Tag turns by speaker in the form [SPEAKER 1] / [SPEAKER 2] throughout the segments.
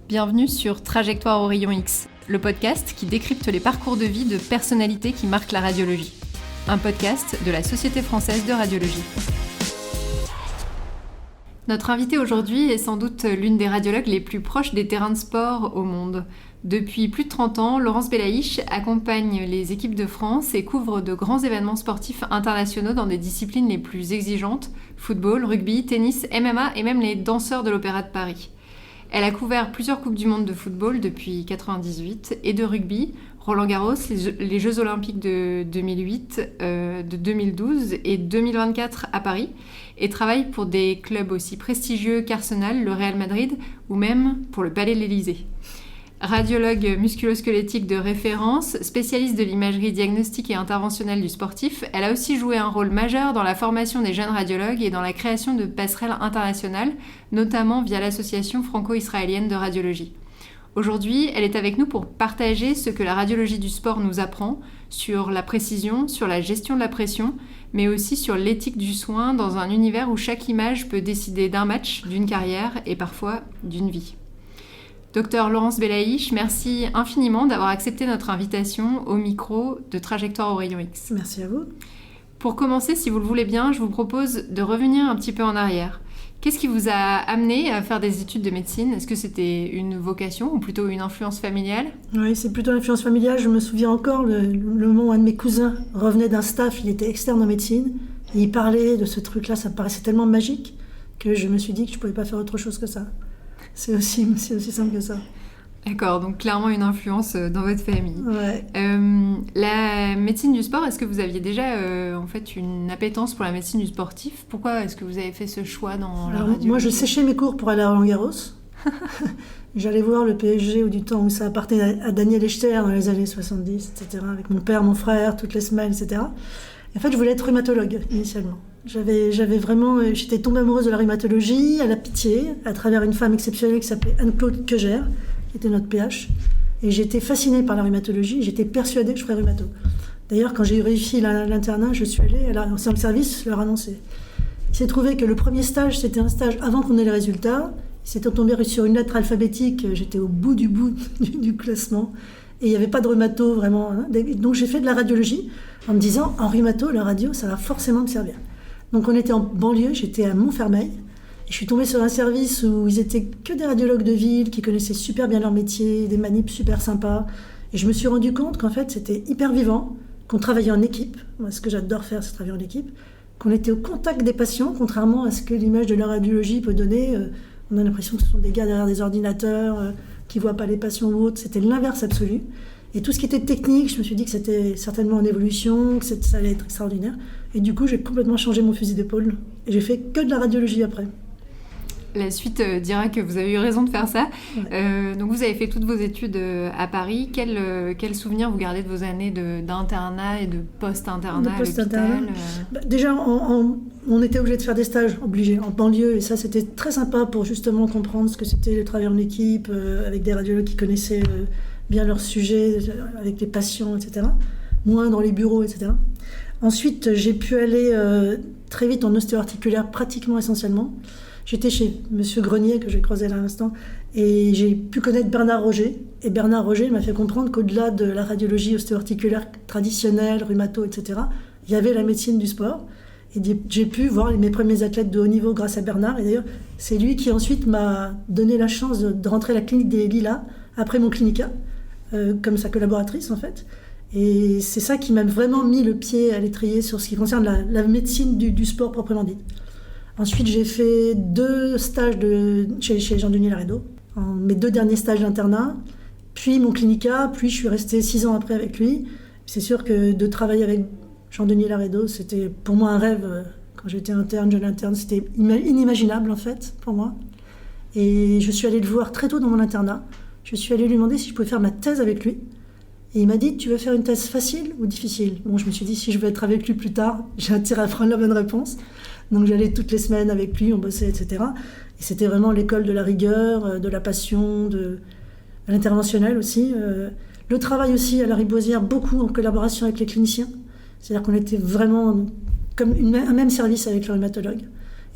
[SPEAKER 1] Bienvenue sur Trajectoire au rayon X, le podcast qui décrypte les parcours de vie de personnalités qui marquent la radiologie. Un podcast de la Société française de radiologie. Notre invitée aujourd'hui est sans doute l'une des radiologues les plus proches des terrains de sport au monde. Depuis plus de 30 ans, Laurence Belaïch accompagne les équipes de France et couvre de grands événements sportifs internationaux dans des disciplines les plus exigeantes, football, rugby, tennis, MMA et même les danseurs de l'Opéra de Paris. Elle a couvert plusieurs Coupes du Monde de football depuis 1998 et de rugby, Roland-Garros, les Jeux Olympiques de 2008, de 2012 et 2024 à Paris, et travaille pour des clubs aussi prestigieux qu'Arsenal, le Real Madrid ou même pour le Palais de l'Élysée. Radiologue musculo-squelettique de référence, spécialiste de l'imagerie diagnostique et interventionnelle du sportif, elle a aussi joué un rôle majeur dans la formation des jeunes radiologues et dans la création de passerelles internationales, notamment via l'association franco-israélienne de radiologie. Aujourd'hui, elle est avec nous pour partager ce que la radiologie du sport nous apprend sur la précision, sur la gestion de la pression, mais aussi sur l'éthique du soin dans un univers où chaque image peut décider d'un match, d'une carrière et parfois d'une vie. Docteur Laurence Belaïch, merci infiniment d'avoir accepté notre invitation au micro de Trajectoire au rayon X.
[SPEAKER 2] Merci à vous.
[SPEAKER 1] Pour commencer, si vous le voulez bien, je vous propose de revenir un petit peu en arrière. Qu'est-ce qui vous a amené à faire des études de médecine ? Est-ce que c'était une vocation ou plutôt une influence familiale ?
[SPEAKER 2] Oui, c'est plutôt l'influence familiale. Je me souviens encore le moment où un de mes cousins revenait d'un staff, il était externe en médecine, et il parlait de ce truc-là, ça me paraissait tellement magique que je me suis dit que je ne pouvais pas faire autre chose que ça. C'est aussi simple que ça.
[SPEAKER 1] D'accord, donc clairement une influence dans votre famille.
[SPEAKER 2] Ouais.
[SPEAKER 1] La médecine du sport, est-ce que vous aviez déjà en fait une appétence pour la médecine du sportif ? Pourquoi est-ce que vous avez fait ce choix dans la radiologie ?
[SPEAKER 2] Moi, je séchais mes cours pour aller à Roland-Garros. J'allais voir le PSG au du temps où ça appartenait à Daniel Echter dans les années 70, etc. Avec mon père, mon frère, toutes les semaines, etc. Et en fait, je voulais être rhumatologue initialement. J'étais tombée amoureuse de la rhumatologie, à la pitié, à travers une femme exceptionnelle qui s'appelait Anne-Claude Keuger, qui était notre PH. Et j'étais fascinée par la rhumatologie, j'étais persuadée que je ferais rhumato. D'ailleurs, quand j'ai réussi l'internat, je suis allée à le service leur annoncer. Il s'est trouvé que le premier stage, c'était un stage avant qu'on ait les résultats. Il s'était tombé sur une lettre alphabétique, j'étais au bout du classement. Et il n'y avait pas de rhumato, vraiment. Donc j'ai fait de la radiologie en me disant, en rhumato, la radio, ça va forcément me servir. Donc on était en banlieue, j'étais à Montfermeil. Et je suis tombée sur un service où ils étaient que des radiologues de ville qui connaissaient super bien leur métier, des manips super sympas. Et je me suis rendu compte qu'en fait, c'était hyper vivant, qu'on travaillait en équipe. Moi, ce que j'adore faire, c'est travailler en équipe. Qu'on était au contact des patients, contrairement à ce que l'image de la radiologie peut donner. On a l'impression que ce sont des gars derrière des ordinateurs qui ne voient pas les patients ou autres. C'était l'inverse absolu. Et tout ce qui était technique, je me suis dit que c'était certainement en évolution, que ça allait être extraordinaire. Et du coup, j'ai complètement changé mon fusil d'épaule. Et j'ai fait que de la radiologie après.
[SPEAKER 1] La suite dira que vous avez eu raison de faire ça.
[SPEAKER 2] Ouais.
[SPEAKER 1] Donc vous avez fait toutes vos études à Paris. Quel souvenir vous gardez de vos années d'internat et de post-internat à l'hôpital ?
[SPEAKER 2] Déjà, on était obligé de faire des stages obligés en banlieue. Et ça, c'était très sympa pour justement comprendre ce que c'était le travail en équipe, avec des radiologues qui connaissaient bien leur sujet, avec les patients, etc. Moins dans les bureaux, etc. Ensuite, j'ai pu aller très vite en ostéo-articulaire, pratiquement essentiellement. J'étais chez Monsieur Grenier, que j'ai croisé là à l'instant, et j'ai pu connaître Bernard Roger. Et Bernard Roger m'a fait comprendre qu'au-delà de la radiologie ostéo-articulaire traditionnelle, rhumato, etc., il y avait la médecine du sport. Et j'ai pu voir mes premiers athlètes de haut niveau grâce à Bernard. Et d'ailleurs, c'est lui qui ensuite m'a donné la chance de rentrer à la clinique des Lilas, après mon clinica, comme sa collaboratrice en fait. Et c'est ça qui m'a vraiment mis le pied à l'étrier sur ce qui concerne la médecine du sport proprement dit. Ensuite, j'ai fait 2 stages chez Jean-Denis Laredo, mes 2 derniers stages d'internat, puis mon clinica, puis je suis restée 6 ans après avec lui. C'est sûr que de travailler avec Jean-Denis Laredo, c'était pour moi un rêve. Quand j'étais jeune interne, c'était inimaginable en fait pour moi. Et je suis allée le voir très tôt dans mon internat. Je suis allée lui demander si je pouvais faire ma thèse avec lui. Et il m'a dit, tu veux faire une thèse facile ou difficile ? Bon, je me suis dit, si je veux être avec lui plus tard, j'ai intérêt à prendre la bonne réponse. Donc j'allais toutes les semaines avec lui, on bossait, etc. Et c'était vraiment l'école de la rigueur, de la passion, de l'interventionnel aussi. Le travail aussi à la Riboisière, beaucoup en collaboration avec les cliniciens. C'est-à-dire qu'on était vraiment comme un même service avec le rhumatologue.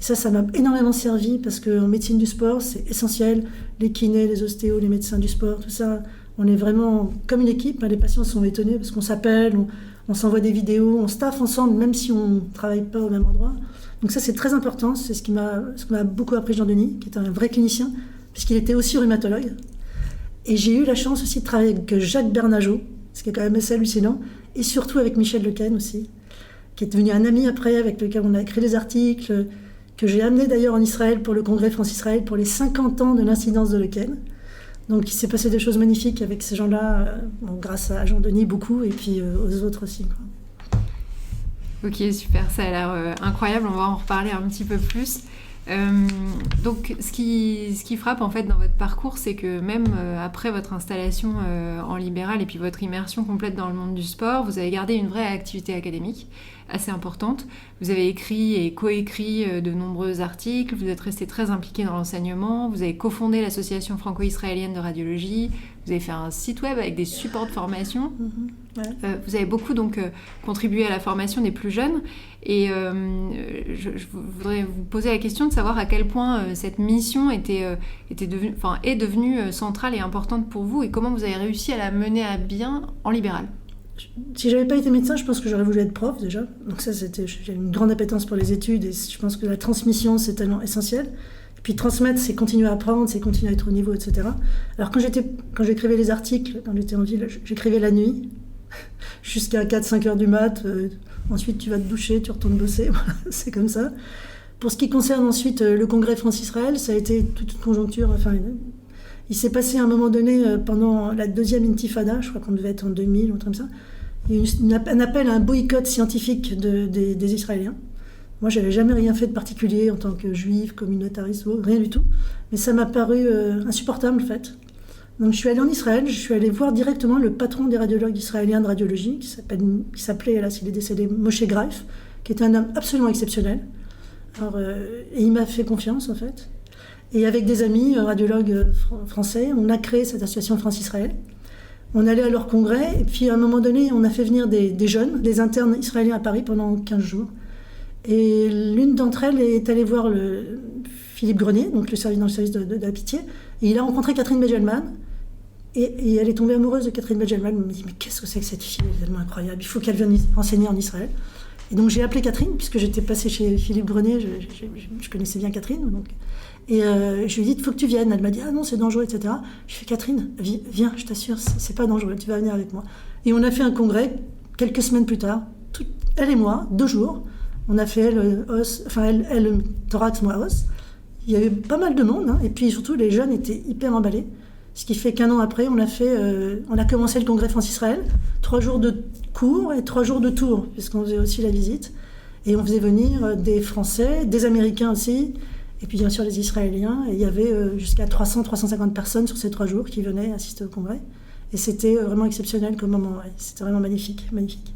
[SPEAKER 2] Et ça m'a énormément servi parce qu'en médecine du sport, c'est essentiel. Les kinés, les ostéos, les médecins du sport, tout ça, on est vraiment comme une équipe. Les patients sont étonnés parce qu'on s'appelle, on s'envoie des vidéos, on staffe ensemble, même si on ne travaille pas au même endroit. Donc ça, c'est très important. C'est ce que m'a beaucoup appris Jean-Denis, qui est un vrai clinicien, puisqu'il était aussi rhumatologue. Et j'ai eu la chance aussi de travailler avec Jacques Bernageau, ce qui est quand même assez hallucinant, et surtout avec Michel Lequesne aussi, qui est devenu un ami après, avec lequel on a écrit des articles, que j'ai amené d'ailleurs en Israël pour le congrès France-Israël pour les 50 ans de l'incidence de Lequesne. Donc il s'est passé des choses magnifiques avec ces gens-là, grâce à Jean-Denis beaucoup, et puis aux autres aussi, quoi.
[SPEAKER 1] Ok, super, ça a l'air incroyable, on va en reparler un petit peu plus. Donc ce qui frappe en fait dans votre parcours, c'est que même après votre installation en libéral et puis votre immersion complète dans le monde du sport, vous avez gardé une vraie activité académique assez importante. Vous avez écrit et coécrit de nombreux articles, vous êtes resté très impliqué dans l'enseignement, vous avez cofondé l'association franco-israélienne de radiologie, vous avez fait un site web avec des supports de formation. Ouais. Vous avez beaucoup donc contribué à la formation des plus jeunes et je voudrais vous poser la question de savoir à quel point cette mission est devenue centrale et importante pour vous et comment vous avez réussi à la mener à bien en libéral.
[SPEAKER 2] Si j'avais pas été médecin, je pense que j'aurais voulu être prof déjà. Donc ça, j'ai une grande appétence pour les études et je pense que la transmission, c'est tellement essentiel. Et puis transmettre, c'est continuer à apprendre, c'est continuer à être au niveau, etc. Alors quand j'écrivais les articles, quand j'étais en ville, j'écrivais la nuit, jusqu'à 4-5 heures du mat. Ensuite, tu vas te doucher, tu retournes bosser. Voilà, c'est comme ça. Pour ce qui concerne ensuite le congrès France-Israël, ça a été toute une conjoncture. Enfin, il s'est passé à un moment donné, pendant la deuxième intifada, je crois qu'on devait être en 2000 ou un truc comme ça, il y a eu un appel à un boycott scientifique des Israéliens. Moi, je n'avais jamais rien fait de particulier en tant que juif, communautariste, rien du tout. Mais ça m'a paru insupportable, en fait. Donc, je suis allée en Israël, je suis allée voir directement le patron des radiologues israéliens de radiologie, qui s'appelait, là, il est décédé, Moshe Greif, qui était un homme absolument exceptionnel. Alors, et il m'a fait confiance, en fait. Et avec des amis radiologues français, on a créé cette association France-Israël. On allait à leur congrès, et puis à un moment donné, on a fait venir des jeunes, des internes israéliens à Paris pendant 15 jours. Et l'une d'entre elles est allée voir Philippe Grenier, donc dans le service de la Pitié, et il a rencontré Catherine Begelman, et elle est tombée amoureuse de Catherine Begelman. Elle me dit, mais qu'est-ce que c'est que cette fille, elle est tellement incroyable, il faut qu'elle vienne enseigner en Israël. Et donc j'ai appelé Catherine, puisque j'étais passée chez Philippe Grenier, je connaissais bien Catherine, donc... Et je lui ai dit, il faut que tu viennes. Elle m'a dit, ah non, c'est dangereux, etc. Je fais, Catherine, viens, je t'assure, c'est pas dangereux, tu vas venir avec moi. Et on a fait un congrès, quelques semaines plus tard, elle et moi, 2 jours. On a fait elle thorax, moi os. Il y avait pas mal de monde, hein, et puis surtout, les jeunes étaient hyper emballés. Ce qui fait qu'1 an après, on a commencé le congrès France-Israël, 3 jours de cours et 3 jours de tour, puisqu'on faisait aussi la visite. Et on faisait venir des Français, des Américains aussi, et puis bien sûr les Israéliens, et il y avait jusqu'à 300-350 personnes sur ces 3 jours qui venaient assister au congrès. Et c'était vraiment exceptionnel comme moment, ouais. C'était vraiment magnifique, magnifique.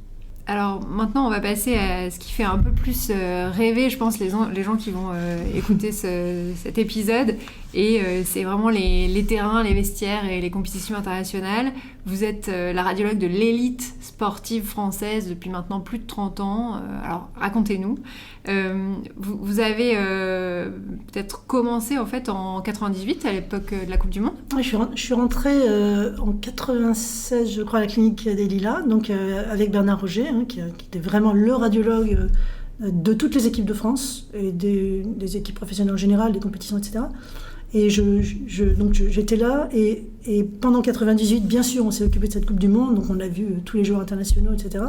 [SPEAKER 1] Alors maintenant on va passer à ce qui fait un peu plus rêver, je pense, les gens qui vont écouter cet épisode. Et c'est vraiment les terrains, les vestiaires et les compétitions internationales. Vous êtes la radiologue de l'élite sportive française depuis maintenant plus de 30 ans. Alors racontez-nous. Vous avez peut-être commencé en fait en 98 à l'époque de la Coupe du Monde.
[SPEAKER 2] Oui, je suis rentrée en 96, je crois, à la clinique des Lilas, donc avec Bernard Roger, hein, qui était vraiment le radiologue de toutes les équipes de France et des équipes professionnelles en général, des compétitions, etc. Et donc j'étais là, et pendant 98, bien sûr, on s'est occupé de cette Coupe du Monde, donc on a vu tous les joueurs internationaux, etc.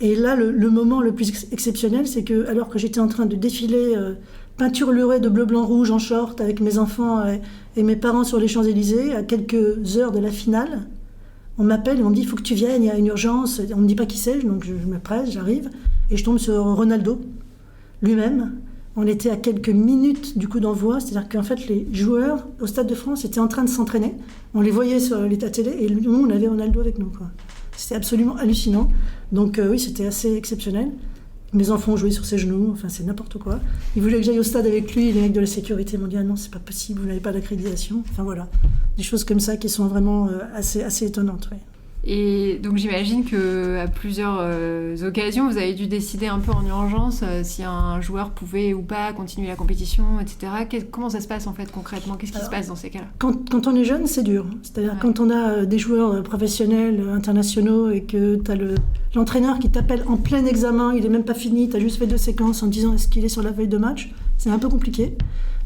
[SPEAKER 2] Et là, le moment le plus exceptionnel, c'est que, alors que j'étais en train de défiler peinture lurée de bleu, blanc, rouge en short avec mes enfants et mes parents sur les Champs-Élysées, à quelques heures de la finale, on m'appelle et on me dit, il faut que tu viennes, il y a une urgence. On ne me dit pas qui c'est, donc je me presse, j'arrive, et je tombe sur Ronaldo lui-même. On était à quelques minutes du coup d'envoi, c'est-à-dire qu'en fait les joueurs au Stade de France étaient en train de s'entraîner. On les voyait sur l'état télé et nous on avait Ronaldo avec nous, quoi. C'était absolument hallucinant. Donc oui, c'était assez exceptionnel. Mes enfants ont joué sur ses genoux, enfin c'est n'importe quoi. Ils voulaient que j'aille au stade avec lui, les mecs de la sécurité m'ont dit ah non, c'est pas possible, vous n'avez pas d'accréditation. Enfin voilà, des choses comme ça qui sont vraiment assez étonnantes. Ouais.
[SPEAKER 1] Et donc j'imagine qu'à plusieurs occasions, vous avez dû décider un peu en urgence si un joueur pouvait ou pas continuer la compétition, etc. Comment ça se passe en fait concrètement? Qu'est-ce qui se passe dans ces cas-là?
[SPEAKER 2] Quand on est jeune, c'est dur. C'est-à-dire quand on a des joueurs professionnels, internationaux, et que tu as l'entraîneur qui t'appelle en plein examen, il n'est même pas fini, tu as juste fait 2 séquences en disant est-ce qu'il est sur la feuille de match, c'est un peu compliqué.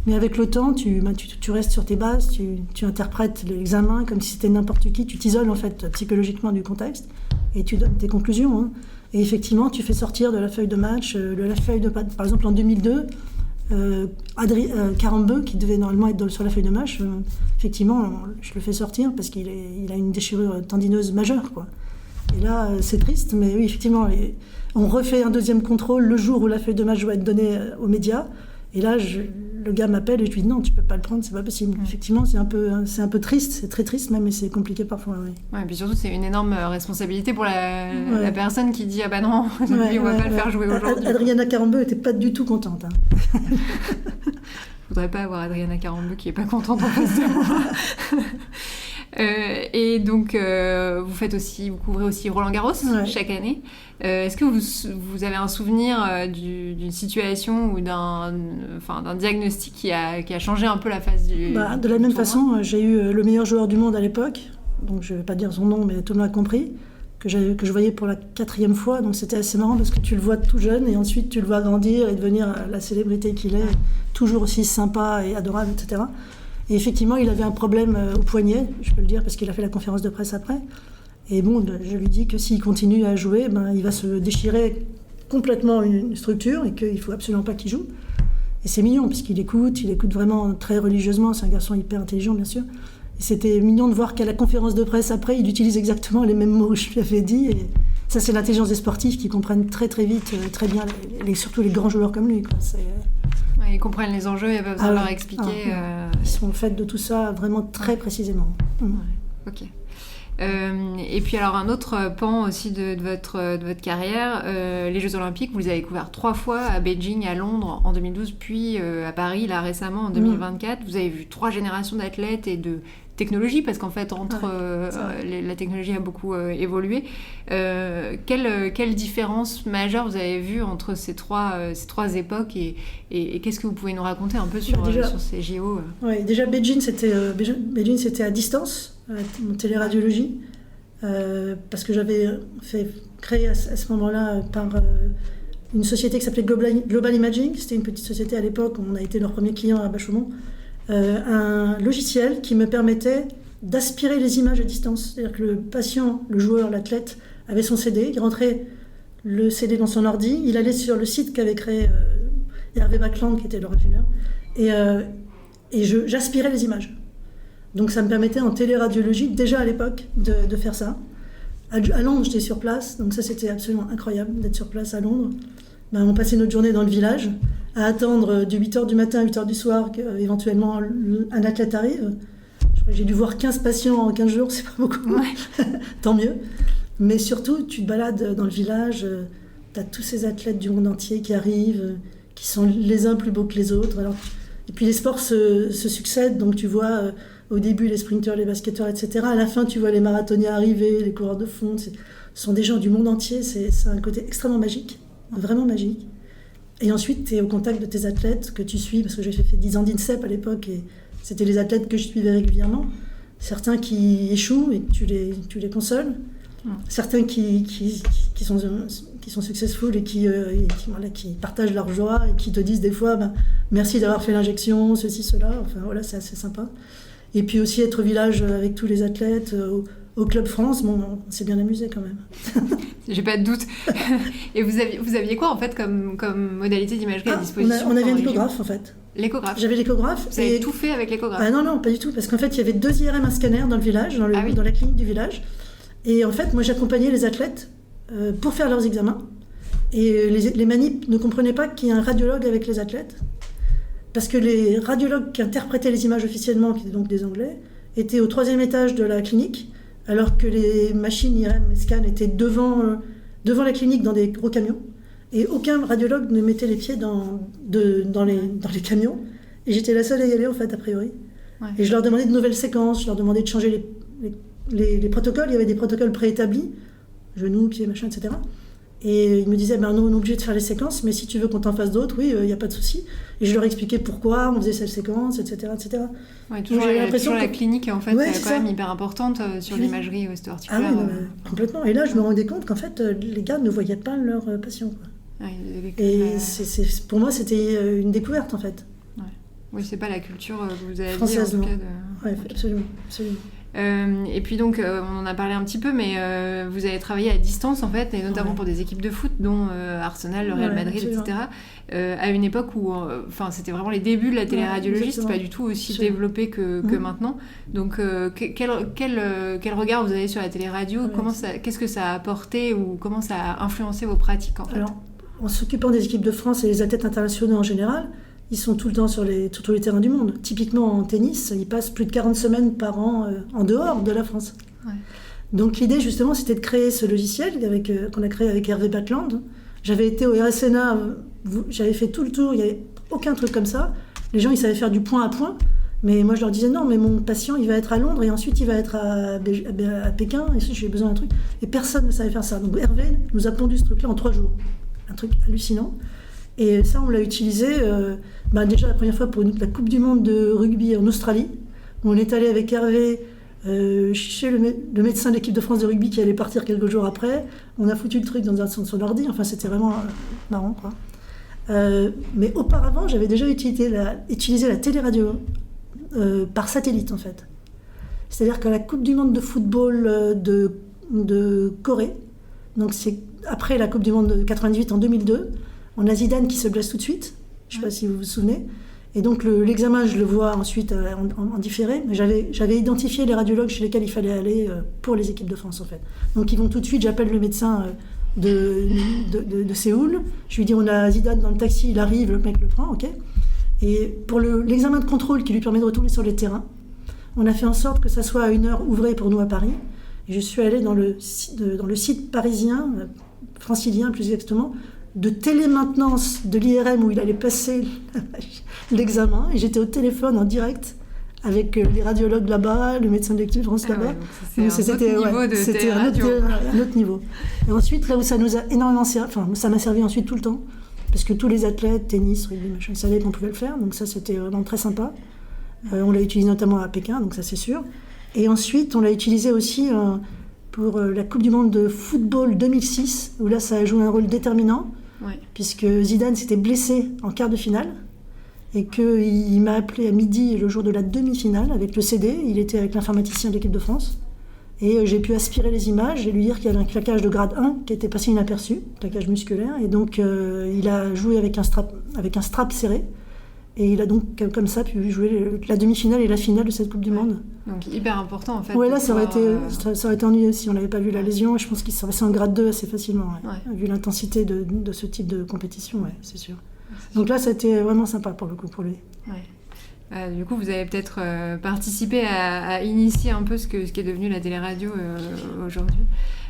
[SPEAKER 2] Mais avec le temps, tu restes sur tes bases, tu interprètes l'examen comme si c'était n'importe qui, tu t'isoles en fait psychologiquement du contexte et tu donnes tes conclusions. Hein. Et effectivement, tu fais sortir de la feuille de match, par exemple en 2002, Karembeu, qui devait normalement être sur la feuille de match, effectivement, je le fais sortir parce qu'il a une déchirure tendineuse majeure, quoi. Et là, c'est triste, mais oui, effectivement, on refait un deuxième contrôle le jour où la feuille de match doit être donnée aux médias. Et là, le gars m'appelle et je lui dis non, tu peux pas le prendre, c'est pas possible. Effectivement, c'est un peu triste, c'est très triste même, et c'est compliqué parfois. Oui.
[SPEAKER 1] Ouais, et puis surtout, c'est une énorme responsabilité pour la personne qui dit ah bah non, lui, on va pas le faire jouer aujourd'hui.
[SPEAKER 2] Adriana Karembeu était pas du tout contente. Hein.
[SPEAKER 1] Je voudrais pas avoir Adriana Karembeu qui est pas contente en face de moi. Et donc, vous couvrez aussi Roland-Garros chaque année. Est-ce que vous avez un souvenir d'une situation ou d'un diagnostic qui a changé un peu la face du
[SPEAKER 2] de la même façon, j'ai eu le meilleur joueur du monde à l'époque, donc je ne vais pas dire son nom, mais tout le monde a compris, que je voyais pour la 4e fois, donc c'était assez marrant parce que tu le vois tout jeune et ensuite tu le vois grandir et devenir la célébrité qu'il est, toujours aussi sympa et adorable, etc. Et effectivement, il avait un problème au poignet, je peux le dire parce qu'il a fait la conférence de presse après. Et bon, je lui dis que s'il continue à jouer, il va se déchirer complètement une structure et qu'il ne faut absolument pas qu'il joue. Et c'est mignon, puisqu'il écoute vraiment très religieusement, c'est un garçon hyper intelligent, bien sûr. Et c'était mignon de voir qu'à la conférence de presse après, il utilise exactement les mêmes mots que je lui avais dit. Et ça, c'est l'intelligence des sportifs qui comprennent très très vite, très bien, surtout les grands joueurs comme lui, quoi.
[SPEAKER 1] Ils comprennent les enjeux, il n'y a pas besoin de leur expliquer.
[SPEAKER 2] Ils sont faits de tout ça vraiment très précisément.
[SPEAKER 1] Ouais, ok. Et puis alors un autre pan aussi de votre carrière, les Jeux Olympiques, vous les avez couverts 3 fois, à Beijing, à Londres en 2012, puis à Paris, là récemment en 2024. Vous avez vu 3 générations d'athlètes et de technologie, parce qu'en fait la technologie a beaucoup évolué. Quelle différence majeure vous avez vue entre ces trois époques et qu'est-ce que vous pouvez nous raconter un peu sur ces JO?
[SPEAKER 2] Déjà Beijing c'était à distance, en téléradiologie, parce que j'avais créé à ce moment-là par une société qui s'appelait Global Imaging. C'était une petite société à l'époque, on a été leur premier client à Bachaumont. Un logiciel qui me permettait d'aspirer les images à distance. C'est-à-dire que le patient, le joueur, l'athlète avait son CD, il rentrait le CD dans son ordi, il allait sur le site qu'avait créé Hervé Bacland, qui était l'originaire, et j'aspirais les images. Donc ça me permettait en téléradiologie, déjà à l'époque, de faire ça. À Londres, j'étais sur place, donc ça c'était absolument incroyable d'être sur place à Londres. On passait notre journée dans le village, à attendre de 8h du matin à 8h du soir qu'éventuellement un athlète arrive. Je crois que j'ai dû voir 15 patients en 15 jours, c'est pas beaucoup, tant mieux. Mais surtout, tu te balades dans le village, tu as tous ces athlètes du monde entier qui arrivent, qui sont les uns plus beaux que les autres. Et puis les sports se succèdent, donc tu vois au début les sprinteurs, les basketteurs, etc. À la fin, tu vois les marathoniens arriver, les coureurs de fond. Ce sont des gens du monde entier, c'est un côté extrêmement magique. Vraiment magique. Et ensuite, tu es au contact de tes athlètes que tu suis, parce que j'ai fait 10 ans d'INSEP à l'époque, et c'était les athlètes que je suivais régulièrement. Certains qui échouent et tu les consoles. Certains qui sont successful et qui partagent leur joie et qui te disent des fois merci d'avoir fait l'injection, ceci, cela. Enfin voilà, c'est assez sympa. Et puis aussi être au village avec tous les athlètes, au Club France, on s'est bien amusé quand même.
[SPEAKER 1] J'ai pas de doute. Et vous aviez quoi en fait comme modalité d'imagerie à disposition?
[SPEAKER 2] On avait un échographe en fait.
[SPEAKER 1] L'échographe.
[SPEAKER 2] J'avais l'échographe.
[SPEAKER 1] Vous avez tout fait avec l'échographe?
[SPEAKER 2] Non, pas du tout, parce qu'en fait il y avait 2 IRM, un scanner dans le village, dans la clinique du village. Et en fait moi j'accompagnais les athlètes pour faire leurs examens. Et les manips ne comprenaient pas qu'il y a un radiologue avec les athlètes. Parce que les radiologues qui interprétaient les images officiellement, qui étaient donc des Anglais, étaient au 3e étage de la clinique, alors que les machines IRM et scan étaient devant la clinique dans des gros camions. Et aucun radiologue ne mettait les pieds dans les camions. Et j'étais la seule à y aller, en fait, a priori. Ouais. Et je leur demandais de nouvelles séquences, je leur demandais de changer les protocoles, il y avait des protocoles préétablis, genoux, pieds, machin, etc. Et ils me disaient, nous, on est obligé de faire les séquences, mais si tu veux qu'on t'en fasse d'autres, oui, il n'y a pas de souci. Et je leur expliquais pourquoi on faisait cette séquence, etc. etc.
[SPEAKER 1] Ouais, toujours la clinique, en fait, quand même hyper importante sur l'imagerie ostéo-articulaire.
[SPEAKER 2] Ah oui, complètement. Et là, je me rendais compte qu'en fait, les gars ne voyaient pas leurs patients. Quoi. Et pour moi, c'était une découverte, en fait.
[SPEAKER 1] Ouais. Oui, c'est pas la culture que vous avez
[SPEAKER 2] française,
[SPEAKER 1] dit, en tout cas.
[SPEAKER 2] Oui, absolument.
[SPEAKER 1] Et puis donc, on en a parlé un petit peu, mais vous avez travaillé à distance en fait, et notamment pour des équipes de foot, dont Arsenal, le Real Madrid, etc. À une époque où, c'était vraiment les débuts de la téléradiologie, c'était pas du tout aussi développé que maintenant. Donc, quel regard vous avez sur la téléradio ? Qu'est-ce que ça a apporté ou comment ça a influencé vos pratiques en fait ?
[SPEAKER 2] Alors, en s'occupant des équipes de France et des athlètes internationaux en général, ils sont tout le temps sur tous les terrains du monde. Typiquement en tennis, ils passent plus de 40 semaines par an en dehors de la France. Ouais. Donc l'idée justement, c'était de créer ce logiciel qu'on a créé avec Hervé Batland. J'avais été au RSNA, j'avais fait tout le tour, il n'y avait aucun truc comme ça. Les gens, ils savaient faire du point à point. Mais moi, je leur disais non, mais mon patient, il va être à Londres et ensuite il va être à Pékin, et j'ai besoin d'un truc. Et personne ne savait faire ça. Donc Hervé nous a pondu ce truc-là en 3 jours. Un truc hallucinant. Et ça, on l'a utilisé déjà la première fois pour la Coupe du Monde de rugby en Australie, où on est allé avec Hervé chez le médecin de l'équipe de France de rugby qui allait partir quelques jours après. On a foutu le truc dans son ordi, enfin c'était vraiment marrant, quoi. Mais auparavant, j'avais déjà utilisé la téléradio par satellite, en fait. C'est-à-dire qu'à la Coupe du Monde de football de Corée, donc c'est après la Coupe du Monde de 98 en 2002, on a Zidane qui se blesse tout de suite, je ne sais pas si vous vous souvenez, et donc l'examen je le vois ensuite en différé, mais j'avais identifié les radiologues chez lesquels il fallait aller pour les équipes de France en fait. Donc ils vont tout de suite, j'appelle le médecin de Séoul, je lui dis on a Zidane dans le taxi, il arrive, le mec le prend, ok. Et pour l'examen de contrôle qui lui permet de retourner sur les terrains, on a fait en sorte que ça soit à une heure ouvrée pour nous à Paris, et je suis allée dans le site parisien, francilien plus exactement, de télémaintenance de l'IRM où il allait passer l'examen, et j'étais au téléphone en direct avec les radiologues là-bas, le médecin de l'équipe de France là-bas.
[SPEAKER 1] Ouais, c'était un
[SPEAKER 2] autre niveau. Et ensuite, là où ça nous a énormément servi, ça m'a servi ensuite tout le temps, parce que tous les athlètes, tennis, rugby, machin, ils savaient qu'on pouvait le faire, donc ça c'était vraiment très sympa. On l'a utilisé notamment à Pékin, donc ça c'est sûr. Et ensuite, on l'a utilisé aussi pour la Coupe du Monde de football 2006, où là ça a joué un rôle déterminant. Ouais. Puisque Zidane s'était blessé en quart de finale et qu'il m'a appelé à midi le jour de la demi-finale avec le CD, il était avec l'informaticien de l'équipe de France et j'ai pu aspirer les images et lui dire qu'il y avait un claquage de grade 1 qui était passé inaperçu, claquage musculaire, et donc il a joué avec un strap serré et il a donc comme ça pu jouer la demi-finale et la finale de cette Coupe du Monde.
[SPEAKER 1] Donc hyper important en fait.
[SPEAKER 2] Ouais, là ça aurait été ennuyeux si on n'avait pas vu la lésion. Je pense qu'il serait passé en grade 2 assez facilement, vu l'intensité de ce type de compétition, c'est sûr. Donc là, ça a été vraiment sympa pour le coup pour lui.
[SPEAKER 1] Ouais. Du coup, vous avez peut-être participé à initier un peu ce qui est devenu la téléradio aujourd'hui.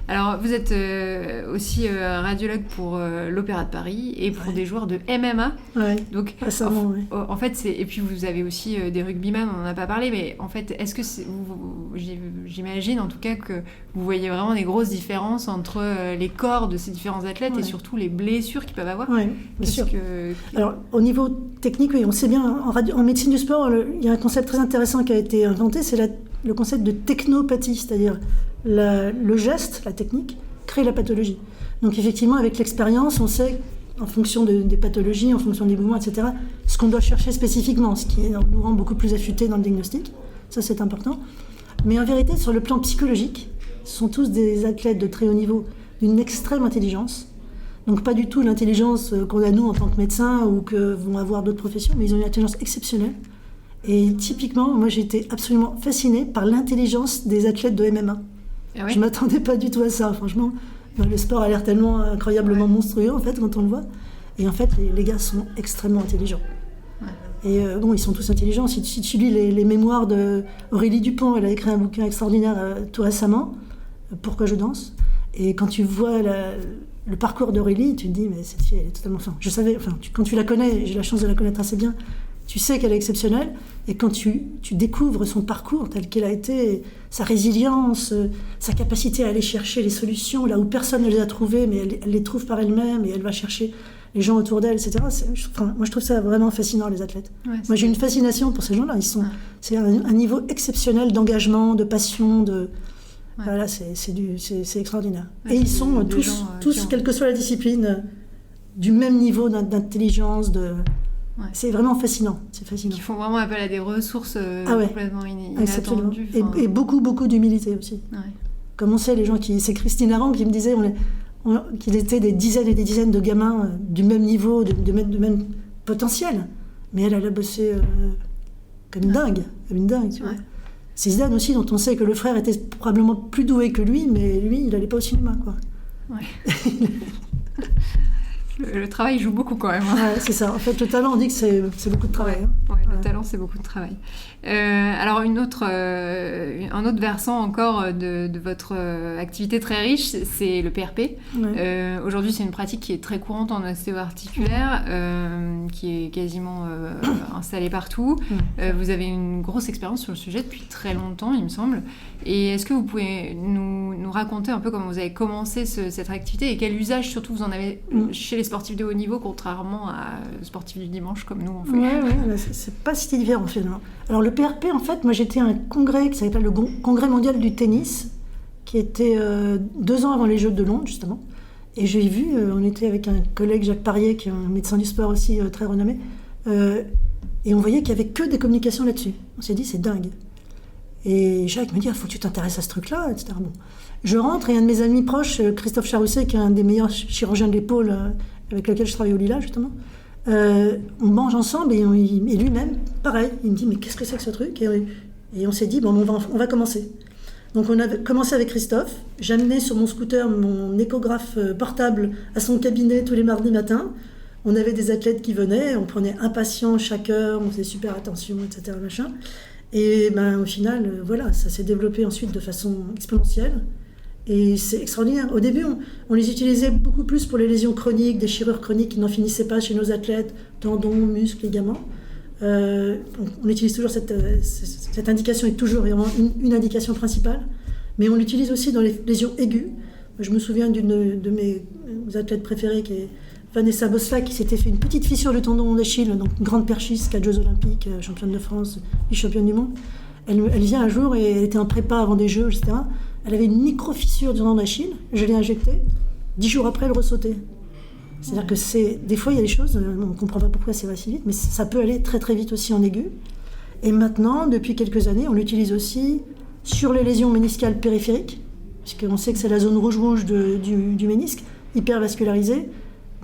[SPEAKER 1] Alors, vous êtes aussi radiologue pour l'Opéra de Paris et pour des joueurs de MMA.
[SPEAKER 2] Ouais.
[SPEAKER 1] Donc, en fait, et puis vous avez aussi des rugbyman, on n'en a pas parlé, mais en fait, est-ce que j'imagine en tout cas que vous voyez vraiment des grosses différences entre les corps de ces différents athlètes et surtout les blessures qu'ils peuvent avoir.
[SPEAKER 2] Oui, bien sûr. Alors, au niveau technique, oui, on sait bien, en médecine du sport, il y a un concept très intéressant qui a été inventé, c'est le concept de technopathie, c'est-à-dire le geste, la technique, crée la pathologie. Donc effectivement, avec l'expérience, on sait, en fonction des pathologies, en fonction des mouvements, etc., ce qu'on doit chercher spécifiquement, ce qui nous rend beaucoup plus affûtés dans le diagnostic. Ça, c'est important. Mais en vérité, sur le plan psychologique, ce sont tous des athlètes de très haut niveau, d'une extrême intelligence. Donc pas du tout l'intelligence qu'on a nous en tant que médecins ou que vont avoir d'autres professions, mais ils ont une intelligence exceptionnelle. Et typiquement, moi j'ai été absolument fascinée par l'intelligence des athlètes de MMA. Ah oui. Je ne m'attendais pas du tout à ça, franchement. Le sport a l'air tellement incroyablement monstrueux en fait quand on le voit. Et en fait, les gars sont extrêmement intelligents. Ouais. Et ils sont tous intelligents. Si tu lis les mémoires d'Aurélie Dupont, elle a écrit un bouquin extraordinaire tout récemment, Pourquoi je danse. Et quand tu vois le parcours d'Aurélie, tu te dis, mais cette fille, elle est totalement... je savais, quand tu la connais, j'ai la chance de la connaître assez bien, tu sais qu'elle est exceptionnelle, et quand tu découvres son parcours tel qu'il a été, sa résilience, sa capacité à aller chercher les solutions là où personne ne les a trouvées, mais elle les trouve par elle-même, et elle va chercher les gens autour d'elle, etc. Moi, je trouve ça vraiment fascinant, les athlètes. Ouais, moi, j'ai une fascination pour ces gens-là. C'est un niveau exceptionnel d'engagement, de passion, Voilà, c'est extraordinaire. Ouais, et ils sont tous quelle que soit la discipline, du même niveau d'intelligence, c'est vraiment fascinant. C'est fascinant.
[SPEAKER 1] Qui font vraiment appel à des ressources complètement inattendues.
[SPEAKER 2] Et beaucoup, beaucoup d'humilité aussi. Ouais. Comme on sait, c'est Christine Aran qui me disait qu'il était des dizaines et des dizaines de gamins du même niveau, de même potentiel. Mais elle a bossé comme une dingue, tu vois. C'est Zidane aussi, dont on sait que le frère était probablement plus doué que lui, mais lui, il n'allait pas au cinéma, quoi.
[SPEAKER 1] Ouais. Le travail joue beaucoup quand même.
[SPEAKER 2] Ouais, c'est ça. En fait, le talent, on dit que c'est beaucoup de travail.
[SPEAKER 1] Le talent, c'est beaucoup de travail. Alors, un autre versant encore de votre activité très riche, c'est le PRP. Ouais. Aujourd'hui, c'est une pratique qui est très courante en ostéo-articulaire, qui est quasiment installée partout. Vous avez une grosse expérience sur le sujet depuis très longtemps, il me semble. Et est-ce que vous pouvez nous raconter un peu comment vous avez commencé cette activité et quel usage surtout vous en avez chez les sportifs de haut niveau, contrairement à sportifs du dimanche comme nous on fait?
[SPEAKER 2] Ouais, c'est pas si différent finalement. Alors le PRP, en fait, moi j'étais à un congrès qui s'appelle le Congrès mondial du tennis, qui était 2 ans avant les Jeux de Londres justement. Et j'ai vu, on était avec un collègue, Jacques Parier, qui est un médecin du sport aussi très renommé, et on voyait qu'il n'y avait que des communications là-dessus. On s'est dit, c'est dingue. Et Jacques me dit, il faut que tu t'intéresses à ce truc-là, etc. Bon. Je rentre et un de mes amis proches, Christophe Charousset, qui est un des meilleurs chirurgiens de l'épaule avec lequel je travaille au Lila, justement, on mange ensemble et lui-même, pareil, il me dit, mais qu'est-ce que c'est que ce truc ? Et on s'est dit, bon, on va commencer. Donc on a commencé avec Christophe, j'amenais sur mon scooter mon échographe portable à son cabinet tous les mardis matins. On avait des athlètes qui venaient, on prenait un patient chaque heure, on faisait super attention, etc. Machin. Et au final, voilà, ça s'est développé ensuite de façon exponentielle. Et c'est extraordinaire. Au début, on les utilisait beaucoup plus pour les lésions chroniques, des chirures chroniques qui n'en finissaient pas chez nos athlètes, tendons, muscles, ligaments. On utilise toujours cette indication, est toujours vraiment une indication principale, mais on l'utilise aussi dans les lésions aiguës. Je me souviens d'une de mes athlètes préférées, qui est Vanessa Bosla, qui s'était fait une petite fissure du tendon d'Achille, donc une grande perchiste, 4 Jeux Olympiques, championne de France, championne du monde. Elle vient un jour et elle était en prépa avant des Jeux, etc. Elle avait une micro-fissure du tendon d'Achille, je l'ai injectée, 10 jours après, elle ressautait. C'est-à-dire que des fois, il y a des choses, on ne comprend pas pourquoi ça va si vite, mais ça peut aller très très vite aussi en aigu. Et maintenant, depuis quelques années, on l'utilise aussi sur les lésions méniscales périphériques, puisqu'on sait que c'est la zone rouge du ménisque, hypervascularisée,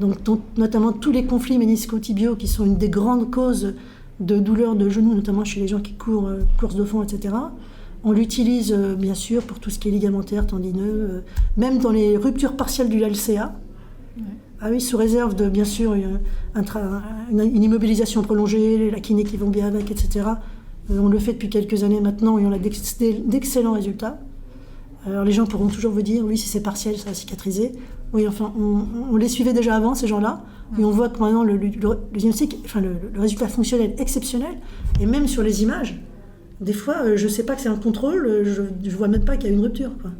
[SPEAKER 2] donc notamment tous les conflits ménisco-tibiaux qui sont une des grandes causes de douleurs de genoux, notamment chez les gens qui courent, courses de fond, etc. On l'utilise bien sûr pour tout ce qui est ligamentaire, tendineux, même dans les ruptures partielles du LCA. Ouais. Ah oui, sous réserve de, bien sûr, une immobilisation prolongée, la kiné qui vont bien avec, etc. On le fait depuis quelques années maintenant et on a d'excellents résultats. Alors les gens pourront toujours vous dire, oui, si c'est partiel, ça va cicatriser. Oui, enfin, on les suivait déjà avant, ces gens-là, et on voit que maintenant le diagnostic, le résultat fonctionnel exceptionnel, et même sur les images, des fois, je ne sais pas que c'est un contrôle, je ne vois même pas qu'il y a une rupture, quoi.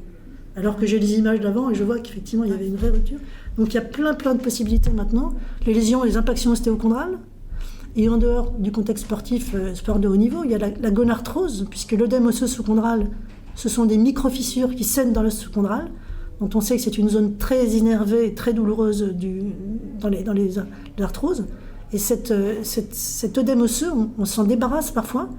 [SPEAKER 2] Alors que j'ai les images d'avant et je vois qu'effectivement, il y avait une vraie rupture. Donc il y a plein de possibilités maintenant. Les lésions, les impactions ostéochondrales. Et en dehors du contexte sportif, sport de haut niveau, il y a la gonarthrose, puisque l'œdème osseux sous-chondral, ce sont des micro-fissures qui saignent dans l'os sous-chondral, dont on sait que c'est une zone très innervée et très douloureuse dans les arthroses. Et cet œdème osseux, on s'en débarrasse parfois,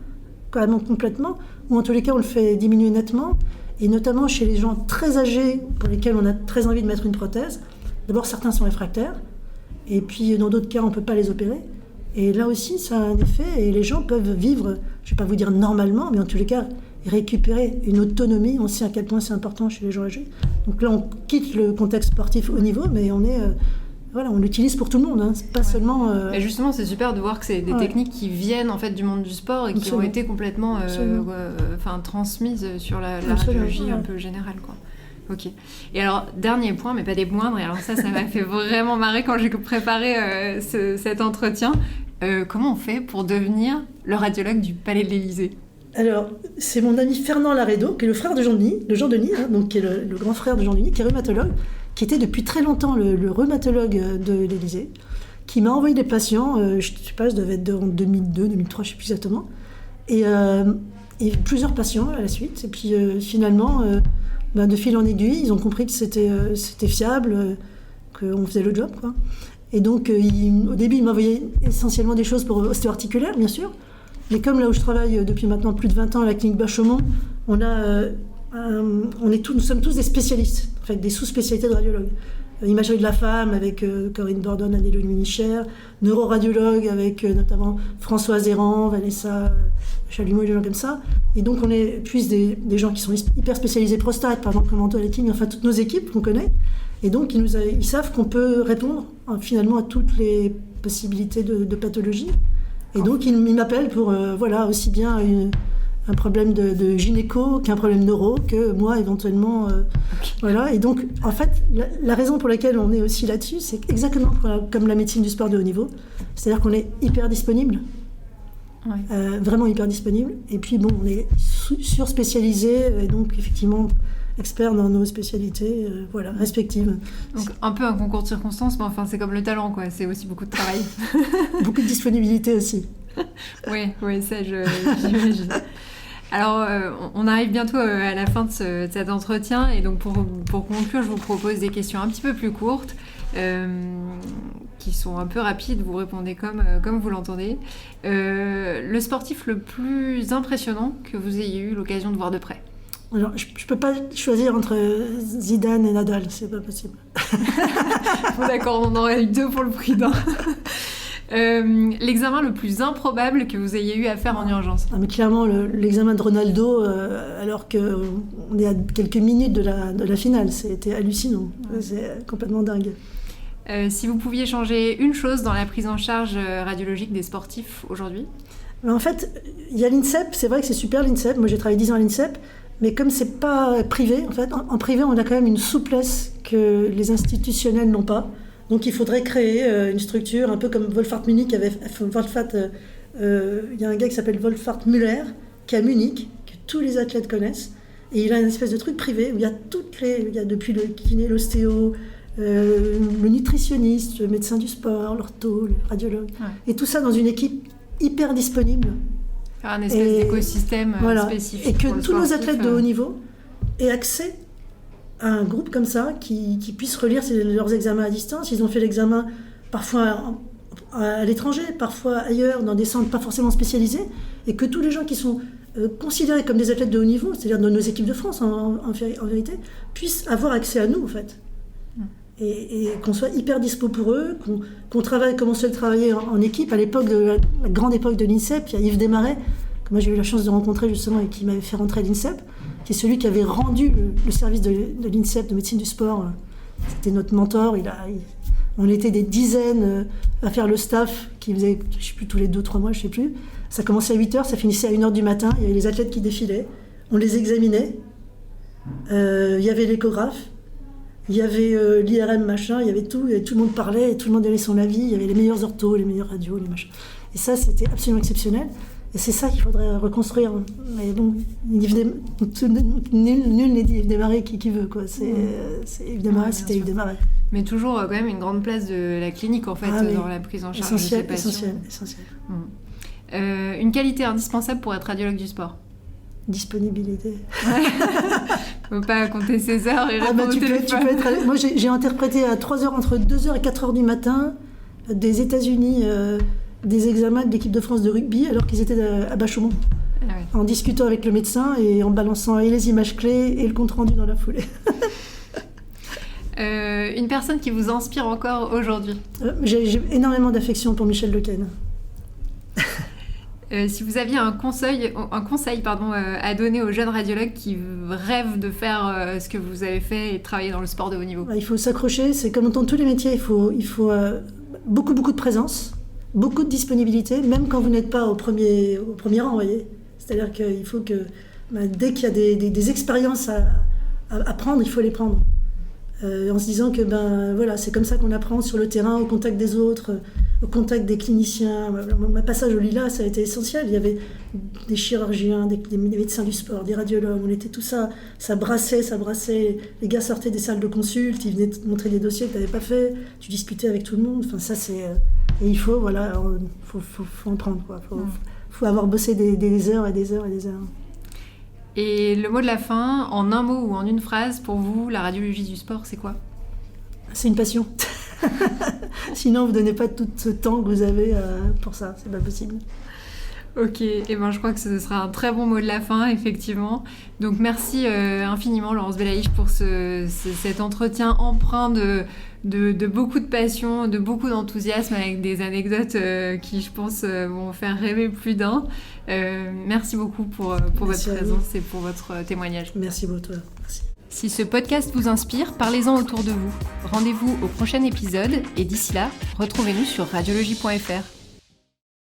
[SPEAKER 2] carrément complètement, ou en tous les cas, on le fait diminuer nettement. Et notamment chez les gens très âgés, pour lesquels on a très envie de mettre une prothèse. D'abord, certains sont réfractaires, et puis dans d'autres cas, on ne peut pas les opérer. Et là aussi, ça a un effet, et les gens peuvent vivre, je ne vais pas vous dire normalement, mais en tous les cas, récupérer une autonomie. On sait à quel point c'est important chez les gens âgés. Donc là, on quitte le contexte sportif haut niveau, mais on l'utilise pour tout le monde, hein. C'est pas seulement...
[SPEAKER 1] Et justement, c'est super de voir que c'est des techniques qui viennent en fait du monde du sport et qui ont été complètement transmises sur la radiologie un peu générale, quoi. Ok. Et alors, dernier point, mais pas des moindres, et alors ça m'a fait vraiment marrer quand j'ai préparé cet entretien. Comment on fait pour devenir le radiologue du Palais de l'Élysée?
[SPEAKER 2] Alors, c'est mon ami Fernand Laredo, qui est le frère de Jean Denis, donc qui est le grand frère de Jean Denis, qui est rhumatologue, qui était depuis très longtemps le rhumatologue de l'Élysée, qui m'a envoyé des patients, je ne sais pas, je devais être en 2002, 2003, je ne sais plus exactement, et plusieurs patients à la suite. Et puis finalement, de fil en aiguille, ils ont compris que c'était fiable, qu'on faisait le job, quoi. Et donc, au début, il m'envoyait essentiellement des choses pour ostéo-articulaire, bien sûr. Mais comme là où je travaille depuis maintenant plus de 20 ans à la clinique Bachaumont, nous sommes tous des spécialistes, en fait, des sous-spécialités de radiologue. Imagerie de la femme avec Corinne Bordon, Anne-Hélène Munichère, neuroradiologue avec notamment Françoise Errand, Vanessa Chalumeau et des gens comme ça. Et donc on est plus des gens qui sont hyper spécialisés prostate, par exemple comme Antoine King, enfin toutes nos équipes qu'on connaît. Et donc ils savent qu'on peut répondre finalement à toutes les possibilités de pathologie. Et donc ils m'appellent pour aussi bien un problème de gynéco qu'un problème neuro, que moi éventuellement. Voilà. Et donc en fait la raison pour laquelle on est aussi là-dessus, c'est exactement comme la médecine du sport de haut niveau. C'est-à-dire qu'on est hyper disponible. Ouais. Vraiment hyper disponible. Et puis bon, on est sur-spécialisé, et donc effectivement experts dans nos spécialités respectives.
[SPEAKER 1] Donc un peu un concours de circonstances, mais enfin c'est comme le talent, quoi. C'est aussi beaucoup de travail.
[SPEAKER 2] Beaucoup de disponibilité aussi.
[SPEAKER 1] Oui, ça j'imagine. Alors, on arrive bientôt à la fin de cet entretien, et donc pour conclure, je vous propose des questions un petit peu plus courtes, qui sont un peu rapides, vous répondez comme vous l'entendez. Le sportif le plus impressionnant que vous ayez eu l'occasion de voir de près?
[SPEAKER 2] Alors, je ne peux pas choisir entre Zidane et Nadal, c'est pas possible.
[SPEAKER 1] Bon, d'accord, on en aurait eu deux pour le prix d'un. L'examen le plus improbable que vous ayez eu à faire en urgence?
[SPEAKER 2] Mais clairement, l'examen de Ronaldo, alors qu'on est à quelques minutes de la finale, c'était hallucinant. C'est complètement dingue.
[SPEAKER 1] Si vous pouviez changer une chose dans la prise en charge radiologique des sportifs aujourd'hui?
[SPEAKER 2] En fait, il y a l'INSEP, c'est vrai que c'est super l'INSEP. Moi, j'ai travaillé 10 ans à l'INSEP, mais comme c'est pas privé, en fait, en privé, on a quand même une souplesse que les institutionnels n'ont pas. Donc il faudrait créer une structure un peu comme Wolfhard Munich avait il y a un gars qui s'appelle Wolfhard Müller qui est à Munich, que tous les athlètes connaissent, et il a une espèce de truc privé où il y a depuis le kiné, l'ostéo, le nutritionniste, le médecin du sport, l'ortho, le radiologue, et tout ça dans une équipe hyper disponible.
[SPEAKER 1] Faire un espèce d'écosystème spécifique.
[SPEAKER 2] Et que tous nos athlètes de haut niveau aient accès à un groupe comme ça qui puisse relire leurs examens à distance. Ils ont fait l'examen parfois à l'étranger, parfois ailleurs, dans des centres pas forcément spécialisés, et que tous les gens qui sont considérés comme des athlètes de haut niveau, c'est-à-dire dans nos équipes de France en vérité, puissent avoir accès à nous en fait. Et qu'on soit hyper dispo pour eux, qu'on travaille comme on sait le travailler en équipe. À l'époque la grande époque de l'INSEP, il y a Yves Desmarais, que moi j'ai eu la chance de rencontrer justement et qui m'avait fait rentrer à l'INSEP, qui est celui qui avait rendu le service de l'INSEP de médecine du sport. C'était notre mentor. On était des dizaines à faire le staff qui faisait, je ne sais plus, tous les 2-3 mois, je ne sais plus. Ça commençait à 8h, ça finissait à 1h du matin. Il y avait les athlètes qui défilaient. On les examinait. Il y avait l'échographe. Il y avait l'IRM, machin. Il y avait tout. Tout le monde parlait et tout le monde donnait son avis. Il y avait les meilleurs orthos, les meilleurs radios, les machins. Et ça, c'était absolument exceptionnel. Et c'est ça qu'il faudrait reconstruire. Mais bon, nul n'est dit Yves Desmarais qui veut, quoi. C'est Yves Desmarais, c'était Yves Desmarais.
[SPEAKER 1] Mais toujours quand même une grande place de la clinique, en fait, dans la prise en charge des patients.
[SPEAKER 2] Essentiel.
[SPEAKER 1] Une qualité indispensable pour être radiologue du sport?
[SPEAKER 2] Disponibilité.
[SPEAKER 1] Faut pas compter ses heures et répondre au téléphone.
[SPEAKER 2] Moi, j'ai interprété à 3h, entre 2h et 4h du matin, des États-Unis... des examens de l'équipe de France de rugby alors qu'ils étaient à Bachaumont, en discutant avec le médecin et en balançant et les images clés et le compte-rendu dans la foulée.
[SPEAKER 1] Une personne qui vous inspire encore aujourd'hui?
[SPEAKER 2] J'ai énormément d'affection pour Michel Lequesne.
[SPEAKER 1] Si vous aviez un conseil à donner aux jeunes radiologues qui rêvent de faire ce que vous avez fait et de travailler dans le sport de haut niveau?
[SPEAKER 2] Il faut s'accrocher, c'est comme dans tous les métiers, il faut beaucoup de présence, beaucoup de disponibilité, même quand vous n'êtes pas au premier rang, vous voyez. C'est-à-dire qu'il faut que, dès qu'il y a des expériences à prendre, il faut les prendre. En se disant que c'est comme ça qu'on apprend sur le terrain, au contact des autres. au contact des cliniciens. Ma passage au Lila, ça a été essentiel. Il y avait des chirurgiens, des médecins du sport, des radiologues, on était tout ça. Ça brassait. Les gars sortaient des salles de consulte, ils venaient te montrer des dossiers que tu n'avais pas fait. Tu discutais avec tout le monde. Enfin, ça, c'est... Et il faut, faut en prendre, quoi. Faut avoir bossé des heures et des heures et des heures.
[SPEAKER 1] Et le mot de la fin, en un mot ou en une phrase, pour vous, la radiologie du sport, c'est quoi ?
[SPEAKER 2] C'est une passion. Sinon, vous ne donnez pas tout ce temps que vous avez pour ça. C'est pas possible.
[SPEAKER 1] Ok, et je crois que ce sera un très bon mot de la fin, effectivement. Donc merci infiniment, Laurence Belaïch, pour cet entretien empreint de beaucoup de passion, de beaucoup d'enthousiasme, avec des anecdotes qui, je pense, vont faire rêver plus d'un. Merci beaucoup pour votre présence et pour votre témoignage.
[SPEAKER 2] Merci beaucoup. Merci.
[SPEAKER 1] Si ce podcast vous inspire, parlez-en autour de vous. Rendez-vous au prochain épisode et d'ici là, retrouvez-nous sur radiologie.fr.